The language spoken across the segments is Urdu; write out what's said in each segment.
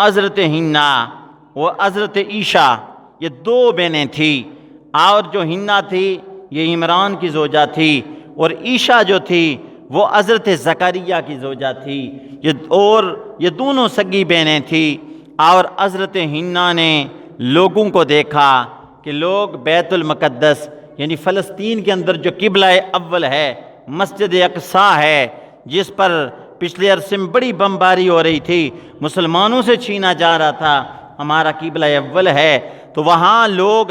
حضرت ہنا و حضرت عیشا یہ دو بہنیں تھیں، اور جو ہنا تھی یہ عمران کی زوجہ تھی، اور عیشا جو تھی وہ حضرت زکریا کی زوجہ تھی، یہ دونوں سگی بہنیں تھیں۔ اور حضرت ہنا نے لوگوں کو دیکھا کہ لوگ بیت المقدس یعنی فلسطین کے اندر جو قبلہ اول ہے، مسجد اقصیٰ ہے، جس پر پچھلے عرصے میں بڑی بمباری ہو رہی تھی، مسلمانوں سے چھینا جا رہا تھا، ہمارا قبلہ اول ہے، تو وہاں لوگ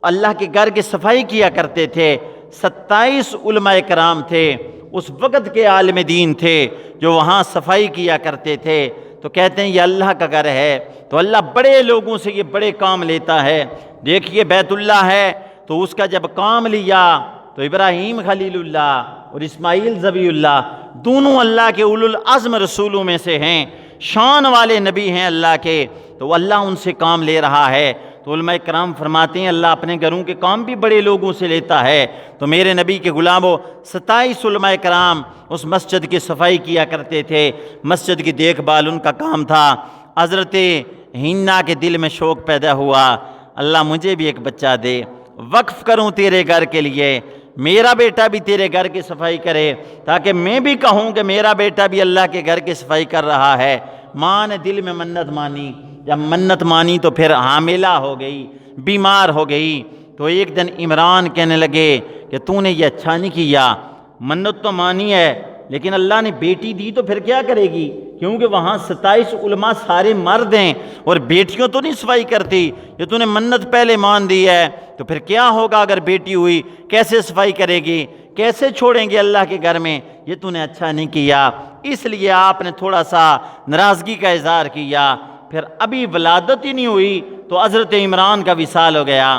اللہ کے گھر کی صفائی کیا کرتے تھے۔ 27 علماء کرام تھے، اس وقت کے عالم دین تھے جو وہاں صفائی کیا کرتے تھے۔ تو کہتے ہیں یہ اللہ کا گھر ہے، تو اللہ بڑے لوگوں سے یہ بڑے کام لیتا ہے۔ دیکھیے بیت اللہ ہے تو اس کا جب کام لیا تو ابراہیم خلیل اللہ اور اسماعیل ذبیح اللہ دونوں اللہ کے اولو العزم رسولوں میں سے ہیں، شان والے نبی ہیں اللہ کے، تو اللہ ان سے کام لے رہا ہے۔ تو علماء کرام فرماتے ہیں اللہ اپنے گھروں کے کام بھی بڑے لوگوں سے لیتا ہے۔ تو میرے نبی کے غلاموں 27 علماء کرام اس مسجد کی صفائی کیا کرتے تھے، مسجد کی دیکھ بھال ان کا کام تھا۔ حضرت ہنا کے دل میں شوق پیدا ہوا، اللہ مجھے بھی ایک بچہ دے، وقف کروں تیرے گھر کے لیے، میرا بیٹا بھی تیرے گھر کی صفائی کرے، تاکہ میں بھی کہوں کہ میرا بیٹا بھی اللہ کے گھر کی صفائی کر رہا ہے۔ ماں نے دل میں منت مانی، جب منت مانی تو پھر حاملہ ہو گئی، بیمار ہو گئی۔ تو ایک دن عمران کہنے لگے کہ تو نے یہ اچھا نہیں کیا، منت تو مانی ہے لیکن اللہ نے بیٹی دی تو پھر کیا کرے گی، کیونکہ وہاں 27 علماء سارے مرد ہیں اور بیٹیوں تو نہیں صفائی کرتی، یہ تو نے منت پہلے مان دی ہے، تو پھر کیا ہوگا اگر بیٹی ہوئی، کیسے صفائی کرے گی، کیسے چھوڑیں گے اللہ کے گھر میں، یہ تو نے اچھا نہیں کیا۔ اس لیے آپ نے تھوڑا سا ناراضگی کا اظہار کیا۔ پھر ابھی ولادت ہی نہیں ہوئی تو حضرت عمران کا وصال ہو گیا،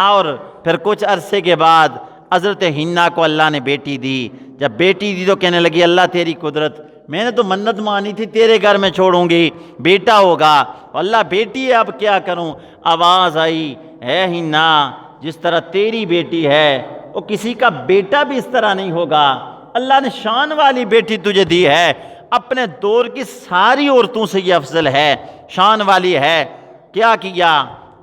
اور پھر کچھ عرصے کے بعد حضرت ہنا کو اللہ نے بیٹی دی۔ جب بیٹی دی تو کہنے لگی اللہ تیری قدرت، میں نے تو منت مانی تھی تیرے گھر میں چھوڑوں گی، بیٹا ہوگا، اللہ بیٹی ہے اب کیا کروں۔ آواز آئی اے ہنا جس طرح تیری بیٹی ہے وہ کسی کا بیٹا بھی اس طرح نہیں ہوگا، اللہ نے شان والی بیٹی تجھے دی ہے، اپنے دور کی ساری عورتوں سے یہ افضل ہے، شان والی ہے۔ کیا کیا،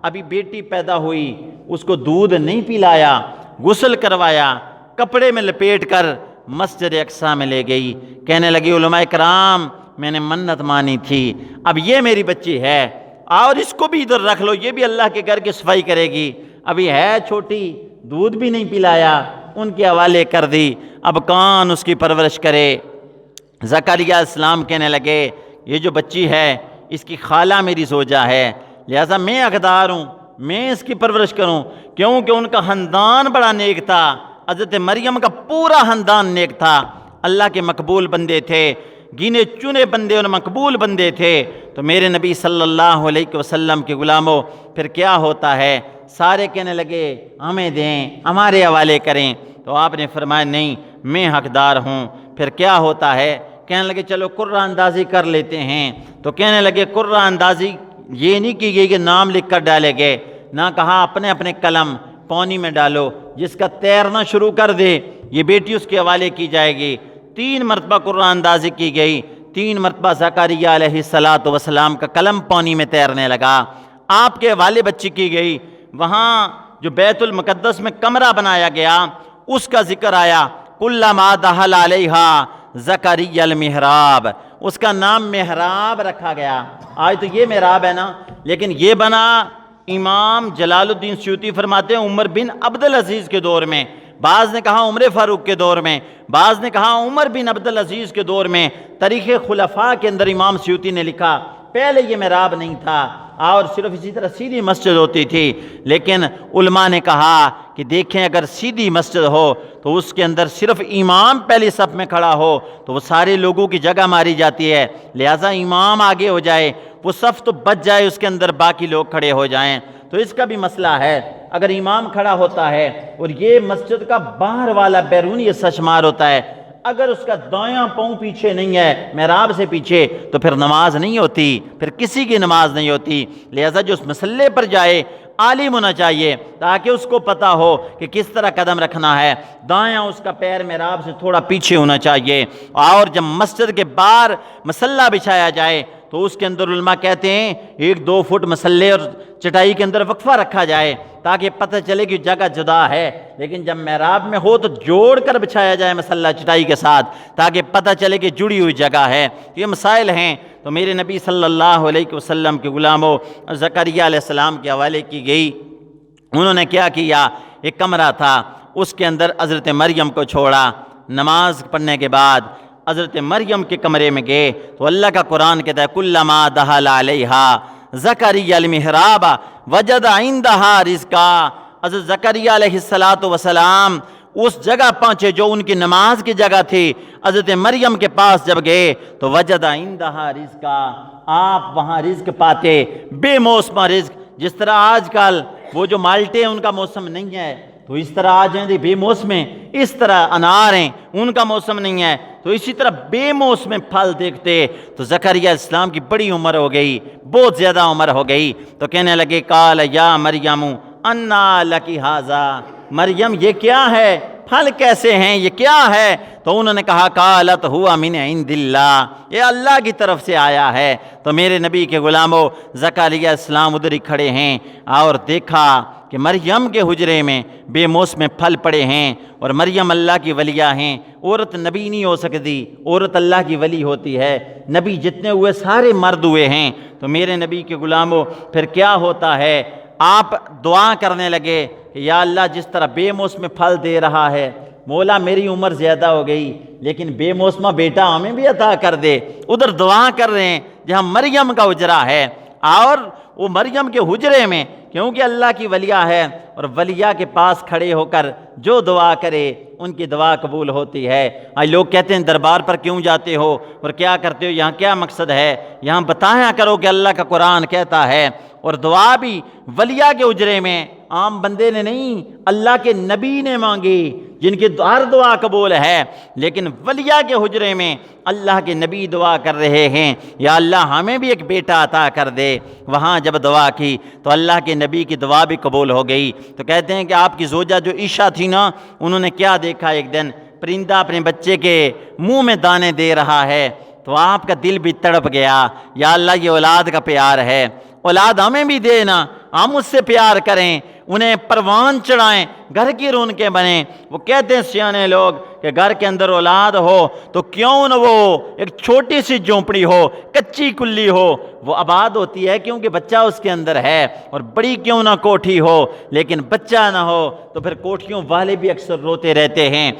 ابھی بیٹی پیدا ہوئی، اس کو دودھ نہیں پلایا، غسل کروایا، کپڑے میں لپیٹ کر مسجد اقصیٰ میں لے گئی، کہنے لگی علماء کرام میں نے منت مانی تھی، اب یہ میری بچی ہے اور اس کو بھی ادھر رکھ لو، یہ بھی اللہ کے گھر کی صفائی کرے گی، ابھی ہے چھوٹی، دودھ بھی نہیں پلایا، ان کے حوالے کر دی، اب کون اس کی پرورش کرے۔ زکریا السلام کہنے لگے یہ جو بچی ہے اس کی خالہ میری زوجہ ہے، لہذا میں حقدار ہوں، میں اس کی پرورش کروں، کیونکہ ان کا خاندان بڑا نیک تھا، حضرت مریم کا پورا خاندان نیک تھا، اللہ کے مقبول بندے تھے، گنے چنے بندے اور مقبول بندے تھے۔ تو میرے نبی صلی اللہ علیہ وسلم کے غلاموں پھر کیا ہوتا ہے، سارے کہنے لگے ہمیں دیں، ہمارے حوالے کریں، تو آپ نے فرمایا نہیں میں حقدار ہوں۔ پھر کیا ہوتا ہے، کہنے لگے چلو قرعہ اندازی کر لیتے ہیں، تو کہنے لگے قرعہ اندازی یہ نہیں کی گئی کہ نام لکھ کر ڈالے گئے، نہ کہا اپنے اپنے قلم پانی میں ڈالو، جس کا تیرنا شروع کر دے یہ بیٹی اس کے حوالے کی جائے گی۔ 3 مرتبہ قرعہ اندازی کی گئی، 3 مرتبہ زکریا علیہ السلام کا قلم پانی میں تیرنے لگا، آپ کے حوالے بچی کی گئی۔ وہاں جو بیت المقدس میں کمرہ بنایا گیا اس کا ذکر آیا، کلما دخل علیہا زکریا المحراب، اس کا نام محراب رکھا گیا۔ آج تو یہ محراب ہے نا، لیکن یہ بنا امام جلال الدین سیوطی فرماتے ہیں عمر بن عبدالعزیز کے دور میں، بعض نے کہا عمر فاروق کے دور میں، بعض نے کہا عمر بن عبدالعزیز کے دور میں۔ تاریخ خلفاء کے اندر امام سیوطی نے لکھا پہلے یہ محراب نہیں تھا اور صرف اسی طرح سیدھی مسجد ہوتی تھی، لیکن علماء نے کہا کہ دیکھیں اگر سیدھی مسجد ہو تو اس کے اندر صرف امام پہلی صف میں کھڑا ہو تو وہ سارے لوگوں کی جگہ ماری جاتی ہے، لہٰذا امام آگے ہو جائے، وہ صف تو بچ جائے، اس کے اندر باقی لوگ کھڑے ہو جائیں۔ تو اس کا بھی مسئلہ ہے، اگر امام کھڑا ہوتا ہے اور یہ مسجد کا باہر والا بیرونی حصہ شمار ہوتا ہے، اگر اس کا دایاں پاؤں پیچھے نہیں ہے محراب سے پیچھے تو پھر نماز نہیں ہوتی، پھر کسی کی نماز نہیں ہوتی۔ لہذا جو اس مسئلے پر جائے عالم ہونا چاہیے تاکہ اس کو پتہ ہو کہ کس طرح قدم رکھنا ہے، دایاں اس کا پیر محراب سے تھوڑا پیچھے ہونا چاہیے، اور جب مسجد کے باہر مصلی بچھایا جائے تو اس کے اندر علماء کہتے ہیں 1-2 فٹ مسلے اور چٹائی کے اندر وقفہ رکھا جائے تاکہ پتہ چلے کہ جگہ جدا ہے، لیکن جب محراب میں ہو تو جوڑ کر بچھایا جائے مسلح چٹائی کے ساتھ تاکہ پتہ چلے کہ جڑی ہوئی جگہ ہے۔ یہ مسائل ہیں۔ تو میرے نبی صلی اللہ علیہ وسلم کے غلاموں زکریا علیہ السلام کے حوالے کی گئی۔ انہوں نے کیا کیا، ایک کمرہ تھا، اس کے اندر حضرت مریم کو چھوڑا۔ نماز پڑھنے کے بعد حضرت مریم کے کمرے میں گئے تو اللہ کا قرآن کہتا ہے کلما دخل علیہا زکریا المحراب وجد عندہا رزقا۔ حضرت زکریا علیہ السلام اس جگہ پہنچے جو ان کی نماز کی جگہ تھی۔ حضرت مریم کے پاس جب گئے تو وجد عندہا رزقا، آپ وہاں رزق پاتے، بے موسم رزق۔ جس طرح آج کل وہ جو مالٹے ان کا موسم نہیں ہے تو اس طرح آ جائیں بے موسم، اس طرح انار ہیں ان کا موسم نہیں ہے تو اسی طرح بے موسم پھل دیکھتے۔ تو زکریا السلام کی بڑی عمر ہو گئی، بہت زیادہ عمر ہو گئی، تو کہنے لگے قال یا مریم انا لکی ھذا، مریم یہ کیا ہے، پھل کیسے ہیں، یہ کیا ہے؟ تو انہوں نے کہا قالت ہوا من عند اللہ، یہ اللہ کی طرف سے آیا ہے۔ تو میرے نبی کے غلاموں زکریا السلام ادھر ہی کھڑے ہیں اور دیکھا کہ مریم کے حجرے میں بے موسم پھل پڑے ہیں، اور مریم اللہ کی ولیہ ہیں۔ عورت نبی نہیں ہو سکتی، عورت اللہ کی ولی ہوتی ہے۔ نبی جتنے ہوئے سارے مرد ہوئے ہیں۔ تو میرے نبی کے غلاموں پھر کیا ہوتا ہے، آپ دعا کرنے لگے کہ یا اللہ جس طرح بے موسم پھل دے رہا ہے، مولا میری عمر زیادہ ہو گئی لیکن بے موسمہ بیٹا ہمیں بھی عطا کر دے۔ ادھر دعا کر رہے ہیں جہاں مریم کا حجرہ ہے، اور وہ مریم کے حجرے میں کیونکہ اللہ کی ولیہ ہے، اور ولیہ کے پاس کھڑے ہو کر جو دعا کرے ان کی دعا قبول ہوتی ہے۔ آج لوگ کہتے ہیں دربار پر کیوں جاتے ہو اور کیا کرتے ہو، یہاں کیا مقصد ہے؟ یہاں بتایا کرو کہ اللہ کا قرآن کہتا ہے، اور دعا بھی ولیہ کے حجرے میں، عام بندے نے نہیں، اللہ کے نبی نے مانگی جن کی ہر دعا قبول ہے، لیکن ولیہ کے حجرے میں اللہ کے نبی دعا کر رہے ہیں یا اللہ ہمیں بھی ایک بیٹا عطا کر دے۔ وہاں جب دعا کی تو اللہ کے نبی کی دعا بھی قبول ہو گئی۔ تو کہتے ہیں کہ آپ کی زوجہ جو عائشہ تھی نا، انہوں نے کیا دیکھا، ایک دن پرندہ اپنے بچے کے منہ میں دانے دے رہا ہے تو آپ کا دل بھی تڑپ گیا، یا اللہ یہ اولاد کا پیار ہے، اولاد ہمیں بھی دینا، ہم اس سے پیار کریں، انہیں پروان چڑھائیں، گھر کی رونقیں بنیں۔ وہ کہتے ہیں سیانے لوگ کہ گھر کے اندر اولاد ہو تو کیوں نہ وہ ایک چھوٹی سی جھونپڑی ہو، کچی کلی ہو، وہ آباد ہوتی ہے کیونکہ بچہ اس کے اندر ہے، اور بڑی کیوں نہ کوٹھی ہو لیکن بچہ نہ ہو تو پھر کوٹھیوں والے بھی اکثر روتے رہتے ہیں۔